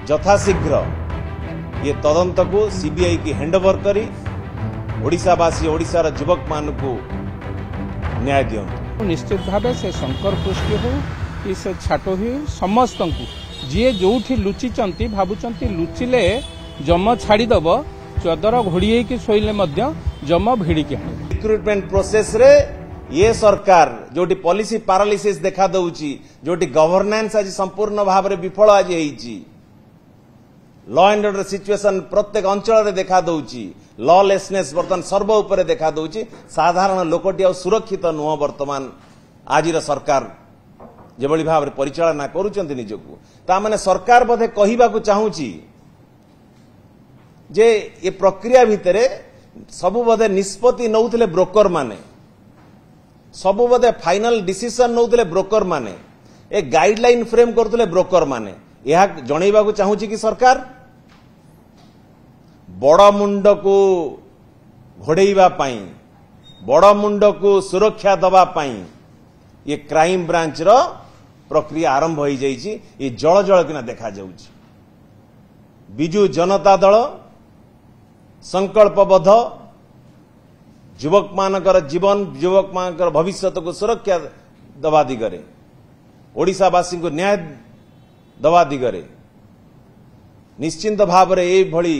यथाशीघ्र ये तदंत को सीबीआई की हैंडओवर करी ओडिशावासी ओडिशार युवक मान को न्याय दियंतु। निश्चित भाव से शंकर पुष्टि हो कि से छाट हो समस्त को जी जो लुचिंट भावुंट लुचिले जम छाड़ीदेव चदर घोड़ी की शोले जम भिड़िकी आने रिक्रुटमेंट प्रोसेस रे ये सरकार जोटी पॉलिसी पैरालिसिस देखा दउची जोटी गवर्नेंस आज संपूर्ण भाव में विफल आज होईची लॉ एंड ऑर्डर सिचुएशन प्रत्येक अंचल में देखा दउची लॉलेसनेस बर्तमान सर्व उपरे देखा दउची साधारण लोकटी आ सुरक्षित नुह वर्तमान आजिर सरकार जेभली भाव में परिचालना करूचंती निजकू ता माने सरकार बोधे कहिबाकू चाहूची जे ये प्रक्रिया भितरे सबु बोधे निष्पत्ति नउथिले ब्रोकर माने सबु बोधे फाइनल डिसीजन नउथिले ब्रोकर माने ए गाइडलाइन फ्रेम करथुले ब्रोकर माने यह जणैबाकू चाहूची कि सरकार बड़ मुंड को घोड़ेइबा पई बड़ मुंड को सुरक्षा दबा पई ये क्राइम ब्रांच रो प्रक्रिया आरंभ हो जाइए ये जल जल किना देखा जाउची बिजू जनता दल संकल्पबद्ध युवक मानकर जीवन युवक मानकर भविष्य को सुरक्षा दबा दिगरे ओडिशावासी को न्याय दबा दिगरे निश्चिंत भाव में ये भली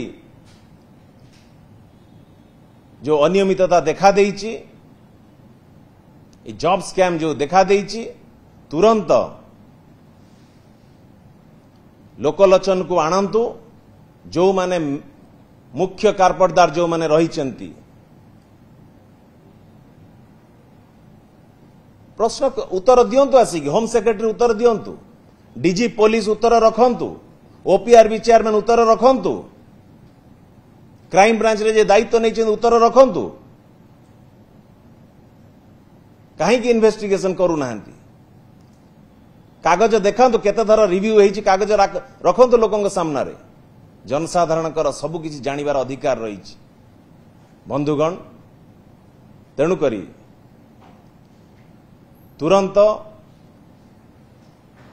जो अनियमितता देखा देइची जॉब स्कैम जो देखा देइची तुरंत लोकलोचन को आणंतु जो माने मुख्य कारपटदार जो माने रही प्रश्न उत्तर दियंतु आसिक होम सेक्रेटरी उत्तर दियंतु डीजी पुलिस उत्तर रखंतु ओपीआरबी चेयरमैन उत्तर रखंतु क्राइम ब्रांच रे जे दायित्व नहीं उत्तर रखंतु कहीं इन्वेस्टिगेशन करू नाहंती कागज देखंतु केते थर रिव्यू होईची कागज रखंतु लोकंग सामना रे जनसाधारण सबु किछि जानिबार अधिकार रही बंधुगण तेणु करी तुरंत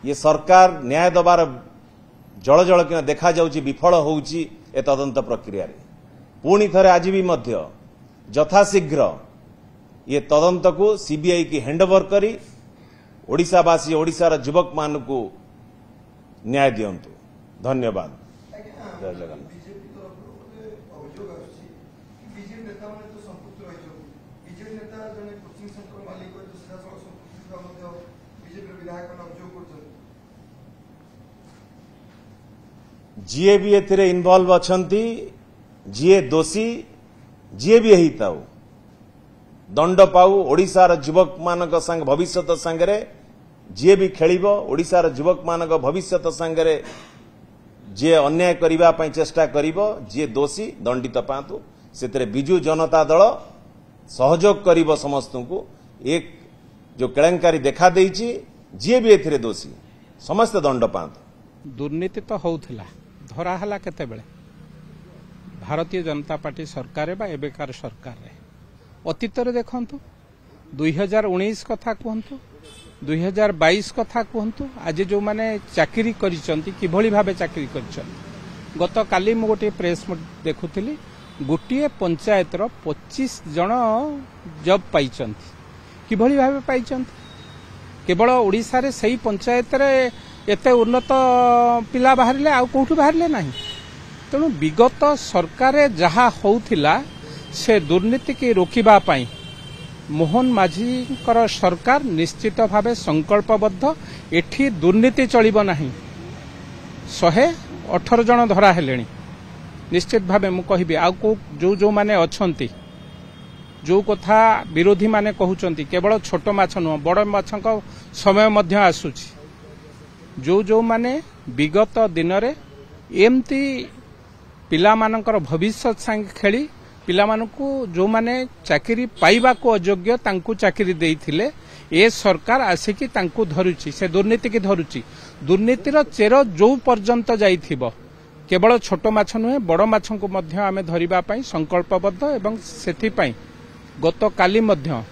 ये सरकार न्याय दबार जल जल किना देखा जाउची विफल होउची ए तदंत प्रक्रिया रे पुणी थरे आज भी मध्य यथाशीघ्र ये तदंत को सीबीआई की हैंडओवर करी ओडिशावासी ओडिशार युवक मान को न्याय दियंतु। धन्यवाद। जय जगन्नाथ। जीए भी एथिरे इन्वॉल्व अछंती जीए दोषी जीए भी यही ताऊ दंड पाऊ ओडिशार युवक मानक संग भविष्य संगरे जीए भी खेलिबो ओडिशार युवक मानक भविष्य संगरे जे अन्याय करिबा पई चेष्टा करिबो जे दोषी दंडित पातु सेतरे बिजू जनता दल सहयोग करिबो समस्त को एक जो केलेंकारी देखा देइची जे भी एथिरे दोषी समस्त दंड पातु। दुर्नीति तो होउथिला धरा हला केते बेले भारतीय जनता पार्टी सरकार बा एबेकार सरकार रे अतीत रे देखंतु 2019 कथा कहंतु 2022 कथा कहंतु आज जो माने चाकरी करिसंती किभली भाबे चाकरी करिसंती गत काली मु गोटे प्रेस देखुथिली गोटे पंचायत रो 25 जण जॉब पाइचंती किभली भाबे पाइचंती केवल ओडिसा रे सही पंचायत रे एते उन्नत पिला बाहरले आ कोठु बाहरले नाही तेणु विगत सरकार जहा होउथिला से दुर्नीति की रोकिबा पाई मोहन माझी सरकार निश्चित भावे संकल्पबद्ध एठी दुर्नीति चलिबो नाही 118 जन धरा हेलेनी निश्चित भावे मु कहिबे आ को जो माने अछंती जो कथा विरोधी माने कहउचंती केवल छोट माछ न बड़ माछक समय मध्य आसुची जो माने विगत दिन रे एमती पिला मानकर भविष्य संग खेली पिला मानकु जो माने चाकरी पाइबा को अयोग्य तांकु चाकरी देइथिले ए सरकार आसिकी तांकु धरुची से दुर्नीति की धरुची दुर्नीतिर चेर जो पर्यंत जाइथिबो केवल छोट माछ नुहे बड़ माछको मध्य आमे धरिबा पई संकल्पबद्ध एवं सेथि पई गत काली मध्य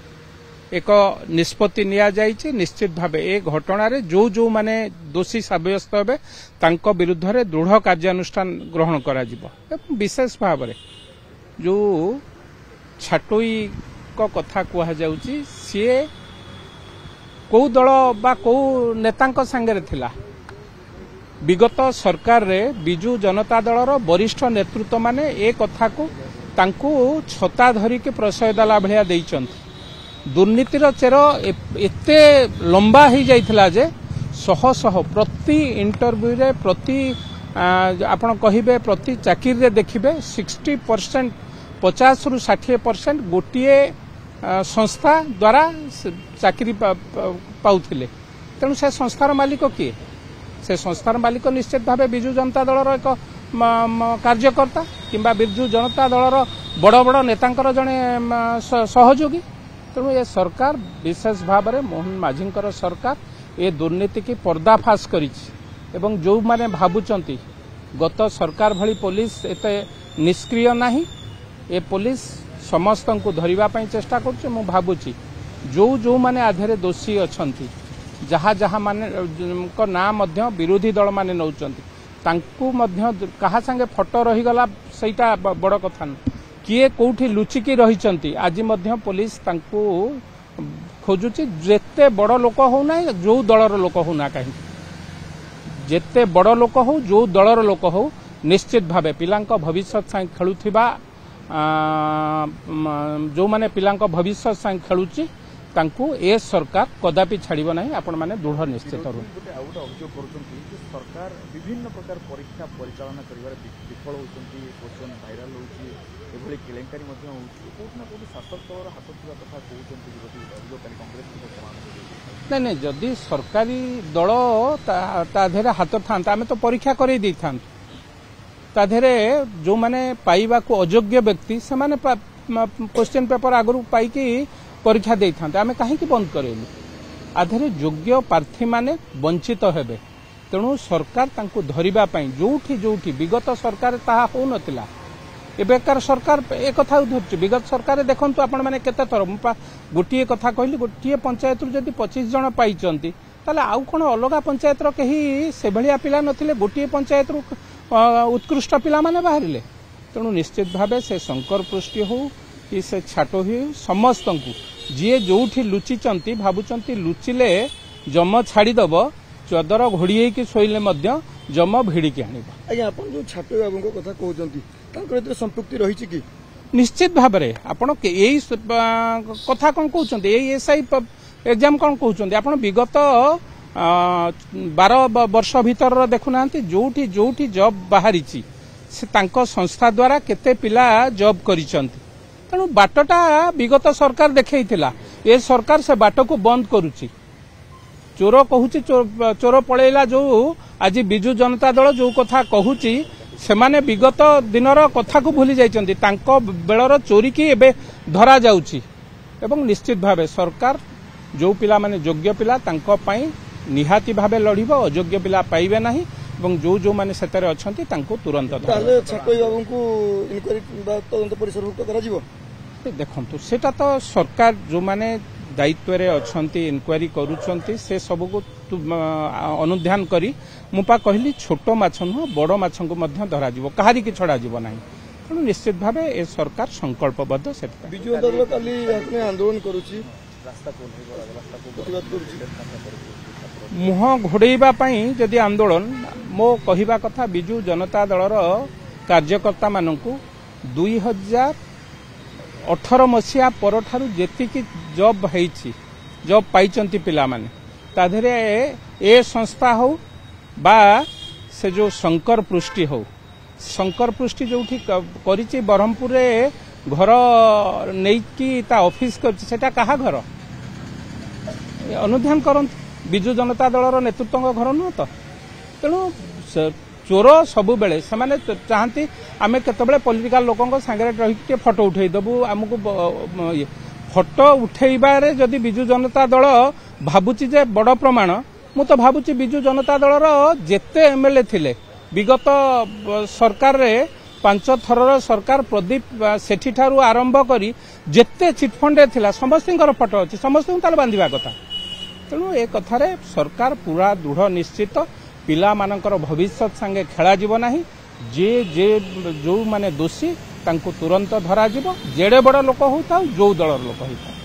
एक निष्पत्ति निया जाइछि। निश्चित भावे ए घटना जो जो माने दोषी साब्यस्त हेबे तांको विरुद्ध रे दृढ़ कार्यानुष्ठान ग्रहण करा जिवो। विशेष भाव में जो छाटोई को कथा कहा जाउछि सी कौ दल बा कौ नेतांको संगे थिला विगत सरकार रे बिजू जनता दलर वरिष्ठ नेतृत्व माने ए कथा को तांकू छता धरिके प्रशय देला भलिया देइचंती। दुर्नीतिर चेर एते लंबा ही जाइथिला जे शह शह प्रति इंटरव्यू रे प्रति आपण कहिबे प्रति चाकिरी रे देखिबे 60% 50 रु 60% गोटिए संस्था द्वारा चाकिरी पाउथिले। तेणु से संस्थार मालिक किए? से संस्थार मालिक निश्चित भाव बिजू जनता दलर एक कार्यकर्ता किंबा बिजू जनता दलर बड़ बड़ नेतांकर जड़े सहयोगी। तेणु ये सरकार विशेष भाव में मोहन माझींकर सरकार ये दुर्नीति की पर्दाफाश करिछि। जो माने भाबुचंती गत सरकार भली पुलिस एते निष्क्रिय नाही, ए पुलिस समस्त को धरिबा पई चेष्टा करछ। मु भाबुची जो माने आधेरे दोषी अछंती जहा जहा माने को ना मध्य विरोधी दल माने नौचंती तांकू मध्य कहा संगे फोटो रही गला सेटा बड़ कथा न। किए कोठी लुचिकी रहिचंती आज मध्य पुलिस तांकू खोजुची। जेते बड़ लोक हो ना जो दलर लोक हो ना कहीं जेते बड़ लोक हो जो दलर लोक हो निश्चित भावे पिलांको भविष्य संग खेलुथिबा जो माने पिलांको भविष्य संग खेलुची तांकू ए सरकार कदापि छाड़िबो नहीं। आपण माने दृढ़ निश्चित रु अभियोग करुछंती सरकार विभिन्न प्रकार परीक्षा परिचालन करिवार विफल होउछंती। क्वेश्चन भाइराल होउची एभली केलेंकारी मध्ये होउची कोठना कोठी शासक दलर हाथ थिबा कथा कहउछंती अभियोगकारी कांग्रेस को नहीं जदि सरकारी दल ता धेरे हाथ थांता आमे तो परीक्षा करै दै थांत। ता धेरे जो माने पाइबा को अयोग्य व्यक्ति से माने क्वेश्चन पेपर आगरु पाइकी परीक्षा दे था आम कहीं बंद करेलु आधे योग्य प्रार्थी माने वंचित हेबे। तेणु सरकार तांकु धरिबा पई जोठी जोठी विगत सरकार ताहा हो नथिला एबेकार सरकार ए कथा धरछि। विगत सरकार देखंतु आपण माने केते थर गोटिए कथा कहली गोटिए पंचायत रु जदि 25 जण पाइचंती ताले आउ कोन अलगा पंचायत रो केही से भलिया पिला नथिले गोटिए पंचायत रु उत्कृष्ट पिला माने बाहरिले। तेणु निश्चित भावे से शंकर पृष्टि हो कि से छाटो ही समस्त को जी जो लुचिंट भावुंट लुचिले जम छाड़ीदेव चदर घोड़ी की शोले जम भिड़िकी आने। आज्ञा आप जो छाटो बाबू कथा कहते संपृक्ति रही कि निश्चित भाव में आपड़ यही कथा कौन कहते एसआई एग्जाम कौन कहते आप विगत 12 वर्ष भीतर देखुना जोठी जोठी जॉब बाहरी से तांको संस्था द्वारा केते पिला जॉब करिसंती। तेणु बाटटा विगत सरकार देखैथिला ए सरकार से बाट को बंद करुची। चोर कहूची चोर पळेला जो आज बिजू जनता दल जो कथा कहूची से माने विगत दिनर कथा को भूली जाइचंती। तांको बेलर चोरी की एबे धरा जाउची एवं निश्चित भावे सरकार जो पिला माने योग्य पिला तांको पई निहाती भावे लड़िबो अयोग्य पिला पाइबे नाही एवं जो जो माने सेतरे अछंती तांको तुरंत छाटोई बाबू को इनक्वारी तदंत परिसरभुक्त करा जिवो। देखंतु सेटा तो सरकार जो माने दायित्व रे अछंती इनक्वारी करूछंती से सब को अनुध्यान करी मुपा कहली छोटो माछ न बड़ माछ को मध्य धरा जिवो कहारी की छड़ा जिवो नाही। तेणु निश्चित भावे ए सरकार संकल्पबद्ध से बिजू दल काली आपने आंदोलन करूची रास्ता को प्रतिवाद करूची मुह घोड़ेबा पई जदि आंदोलन मो कहिबा कथा बिजू जनता दलर कार्यकर्ता मानकू 2018 मसीहा परठारु जेतिकी जॉब हैछि जॉब पाइचंती पिला माने ताधरे ए संस्था हो बा से जो शंकर पृष्टि हो शंकर पृष्टि जोठी करिछि बरहमपुर रे घर नेकी ता ऑफिस करछि सेटा कहा घर अनुध्यान करंत बिजू जनता दलर नेतृत्व घर नुह तो। तेणु चोर सबु बेले से माने चाहती आमे केतबेले पॉलिटिकल लोकंक सांगरे रही फोटो उठेई दबु आमको फोटो उठेइबारे जदि बिजू जनता दल भाबुची जे बड़ प्रमाण मु तो भाबुची बिजू जनता दलर जेते एमएलए थिले विगत सरकार रे पांच थरर सरकार प्रदीप सेठी ठारू आरंभ करी जेते चिटफंड थिला समस्त फटो अच्छी समस्त बांधिबा कथा तेणु ए कथार सरकार पूरा दृढ़ निश्चित पिला मानकर भविष्य संगे खेला जीव नाही जे जे जो माने दोषी तांको तुरंत धरा जीव जेड़े बड़ लोक होता जो दलर लोक होता।